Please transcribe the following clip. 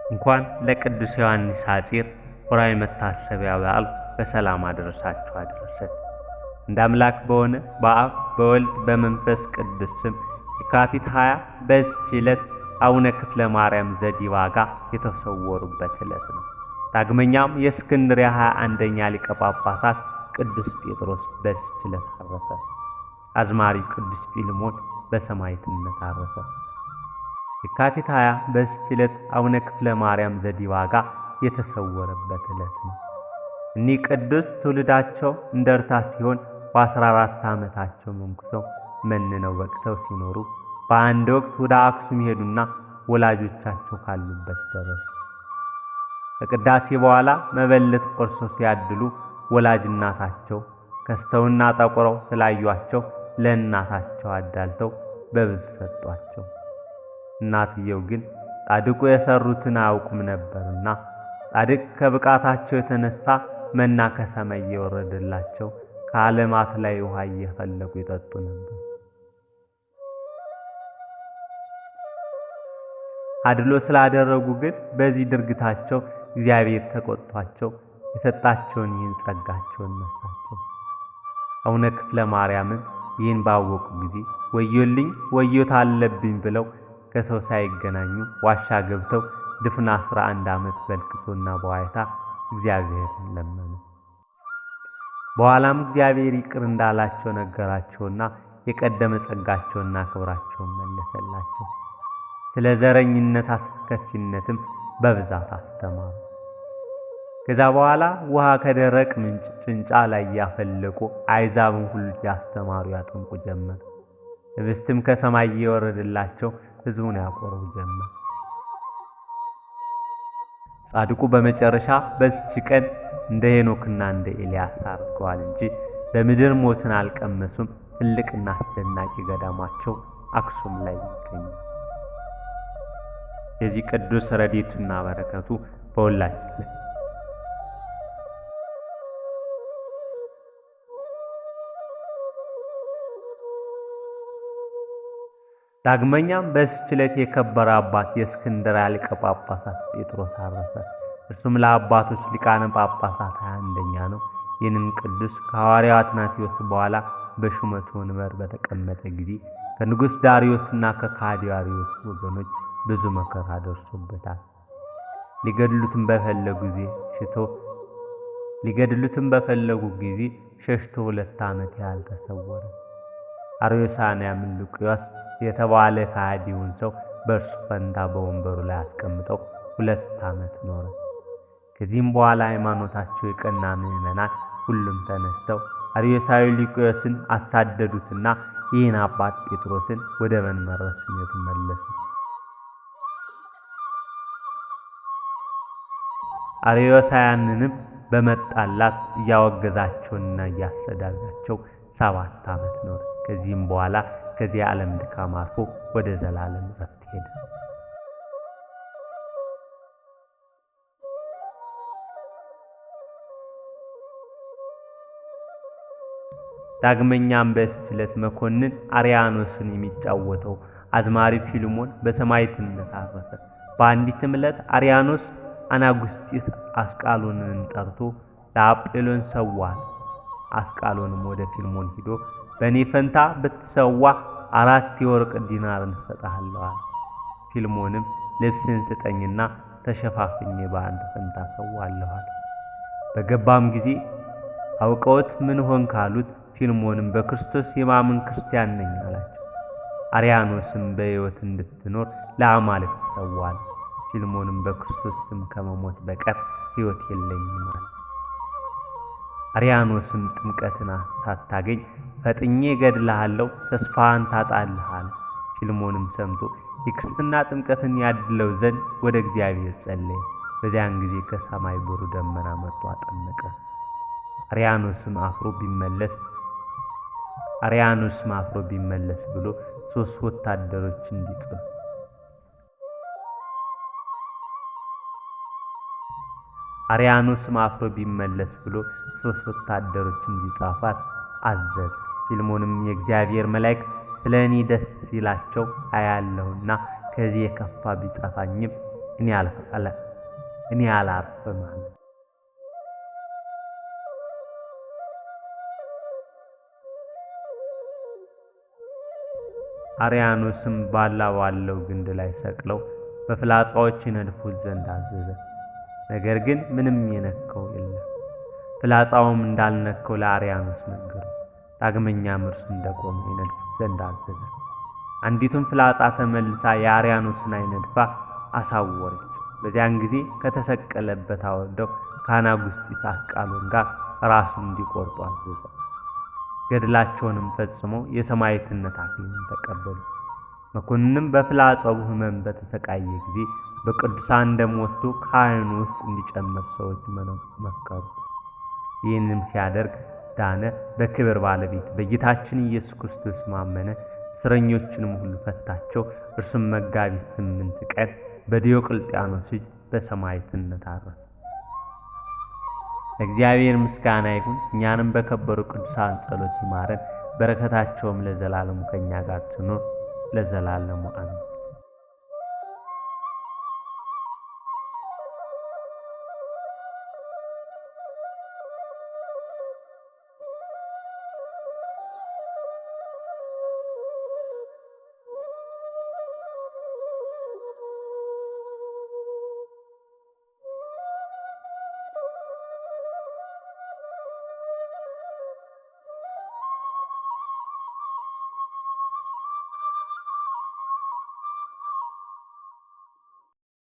እንኳን ለቅዱስ ዮሐንስ ሐጺር ወርኃዊ መታሰቢያ በዓል በሰላም አደረሳችሁ አደረሰን። እንደ አምላክ በሆነ በአብ በወልድ በመንፈስ ቅዱስ ስም የካቲት 20 በዚች ዕለት አቡነ ክፍለ ማርያም ዘዲባጋ የተሰወሩበት ዕለት ነው። ዳግመኛም የእስክንድርያ 21ኛ ሊቀ ጳጳሳት ቅዱስ ጴጥሮስ በዚች ዕለት አረፈ። አዝማሪው ቅዱስ ፊልሞን በሰማዕትነት አረፈ። የካቲት 20 በዚች ዕለት አቡነ ክፍለ ማርያም ዘዲባጋ የተሰወረበት ዕለት ነው። እኒህ ቅዱስ ትውልዳቸው እንደርታ ሲሆን በ14 ዓመታቸው መንኩሰው መንነው በቅተው ሲኖሩ በአንድ ወቅት ወደ አክሱም ሄዱና ወላጆቻቸው ካሉበት ደረሱ። ከቅዳሴ በኋላ መበለት ቆርሶ ሲያድሉ ወላጅ እናታቸው ከስተውና ጠቁረው ስላዩአቸው ለእናታቸው አዳልተው በብዝ ሰጧቸው። እናትየው ግን ጻድቁ የሰሩትን አያውቁም ነበርና ጻድቅ ከብቃታቸው የተነሳ መና ከሰማይ እየወረደላቸው ከዓለማት ላይ ውሃ እየፈለጉ ይጠጡ ነበር። አድሎ ስላደረጉ ግን በዚህ ድርጊታቸው እግዚአብሔር ተቆጥቷቸው የሰጣቸውን ይህን ጸጋቸውን ነሳቸው። አቡነ ክፍለ ማርያምን ይህን ባወቁ ጊዜ ወዮልኝ ወዮታ አለብኝ ብለው ከሰው ሳይገናኙ ዋሻ ገብተው ድፍን 11 ዓመት በልቅሶና በዋይታ እግዚአብሔርን ለመኑ። በኋላም እግዚአብሔር ይቅር እንዳላቸው ነገራቸውና የቀደመ ጸጋቸውና ክብራቸውን መለሰላቸው። ስለ ዘረኝነት አስከፊነትም በብዛት አስተማሩ። ከዛ በኋላ ውሃ ከደረቅ ምንጭ ጭንጫ ላይ ያፈለቁ አይዛብን ሁሉ ያስተማሩ ያጠምቁ ጀመር። ህብስትም ከሰማይ እየወረደላቸው ሕዝቡን ያቆርቡ ጀመር። ጻድቁ በመጨረሻ በዚች ቀን እንደ ሄኖክና እንደ ኤልያስ አድርገዋል እንጂ በምድር ሞትን አልቀመሱም። ትልቅና አስደናቂ ገዳማቸው አክሱም ላይ ይገኛል። የዚህ ቅዱስ ረድኤቱና በረከቱ በሁላችን ላይ ዳግመኛም በዚች ዕለት የከበረ አባት የእስክንድርያ ሊቀ ጳጳሳት ጴጥሮስ አረፈ። እርሱም ለአባቶች ሊቃነ ጳጳሳት 21ኛ ነው። ይህንም ቅዱስ ከሐዋርያው አትናቴዎስ በኋላ በሹመቱ ወንበር በተቀመጠ ጊዜ ከንጉሥ ዳርዮስና ከከሃዲው አርዮስ ወገኖች ብዙ መከራ ደርሶበታል። ሊገድሉትም በፈለጉ ጊዜ ሸሽቶ 2 ዓመት ያህል ተሰወረ። አርዮሳውያንም ሉቂዮስ የተባለ ከሃዲውን ሰው በእርሱ ፈንታ በወንበሩ ላይ አስቀምጠው 2 ዓመት ኖረ። ከዚህም በኋላ ሃይማኖታቸው የቀና ምዕመናን ሁሉም ተነስተው አርዮሳዊ ሉቂዮስን አሳደዱትና ይህን አባት ጴጥሮስን ወደ መንበረ ሲመቱ መለሱ። አርዮሳውያንንም በመጣላት እያወገዛቸውና እያሰዳጃቸው 7 ዓመት ኖረ። ከዚህም በኋላ ከዚህ ዓለም ድካም አርፎ ወደ ዘላለም ዕረፍት ሄደ። ዳግመኛም በዚች ዕለት መኮንን አርያኖስን የሚጫወተው አዝማሪ ፊልሞን በሰማዕትነት አረፈ። በአንዲትም ዕለት አርያኖስ አናጉስጢስ አስቃሎንን ጠርቶ ለአጵሎን ሰዋል። አስቃሎንም ወደ ፊልሞን ሂዶ በእኔ ፈንታ ብትሰዋ 4 የወርቅ ዲናርን እሰጥሃለሁ አለ። ፊልሞንም ልብስን ስጠኝና ተሸፋፍኜ በአንተ ፈንታ ሰዋለሁ አለ። በገባም ጊዜ አውቀውት ምን ሆን ካሉት ፊልሞንም በክርስቶስ የማምን ክርስቲያን ነኝ አላቸው። አርያኖስም በሕይወት እንድትኖር ለአማልክት ሰዋል። ፊልሞንም በክርስቶስ ስም ከመሞት በቀር ሕይወት የለኝም አለ። አርያኖስም ጥምቀትን ሳታገኝ ፈጥኜ እገድልሃለሁ፣ ተስፋህን ታጣለህ አለ። ፊልሞንም ሰምቶ የክርስትና ጥምቀትን ያድለው ዘንድ ወደ እግዚአብሔር ጸለየ። በዚያን ጊዜ ከሰማይ ብሩህ ደመና መጥቶ አጠመቀ። አርያኖስም አፍሮ ቢመለስ ብሎ 3 ወታደሮች እንዲጽፍ እንዲጻፋት አዘዘ። ፊልሞንም የእግዚአብሔር መላእክት ስለ እኔ ደስ ሲላቸው አያለሁና ከዚህ የከፋ ቢጠፋኝም እኔ አላርፍም አለ። አርያኖስም ባለው ግንድ ላይ ሰቅለው በፍላጻዎች ይነድፉት ዘንድ አዘዘ። ነገር ግን ምንም የነካው የለም። ፍላጻውም እንዳልነካው ለአርያኖስ ነገሩ። ዳግመኛም እርሱ እንደቆመ ይነድፉት ዘንድ አዘዘ። አንዲቱም ፍላጻ ተመልሳ የአርያኖስን ዓይን ነድፋ አሳወረች። በዚያን ጊዜ ከተሰቀለበት አወርደው ከአናጉስጢስ አስቃሎን ጋር ራሱን እንዲቆርጡ አዘዘ። ገድላቸውንም ፈጽመው የሰማዕትነት አክሊልን ተቀበሉ። መኮንንም በፍላጻው ሕመም በተሰቃየ ጊዜ በቅዱሳን ደም ወስዶ ከዓይኑ ውስጥ እንዲጨምር ሰዎች መከሩ። ይህንም ሲያደርግ ዳነ። በክብር ባለቤት በጌታችን ኢየሱስ ክርስቶስ ማመነ። እስረኞችንም ሁሉ ፈታቸው። እርሱም መጋቢት 8 ቀን በዲዮቅልጥያኖስ እጅ በሰማዕትነት አረፈ። ለእግዚአብሔር ምስጋና ይሁን። እኛንም በከበሩ ቅዱሳን ጸሎት ይማረን። በረከታቸውም ለዘላለሙ ከኛ ጋር ትኑር ለዘላለሙ አሜን።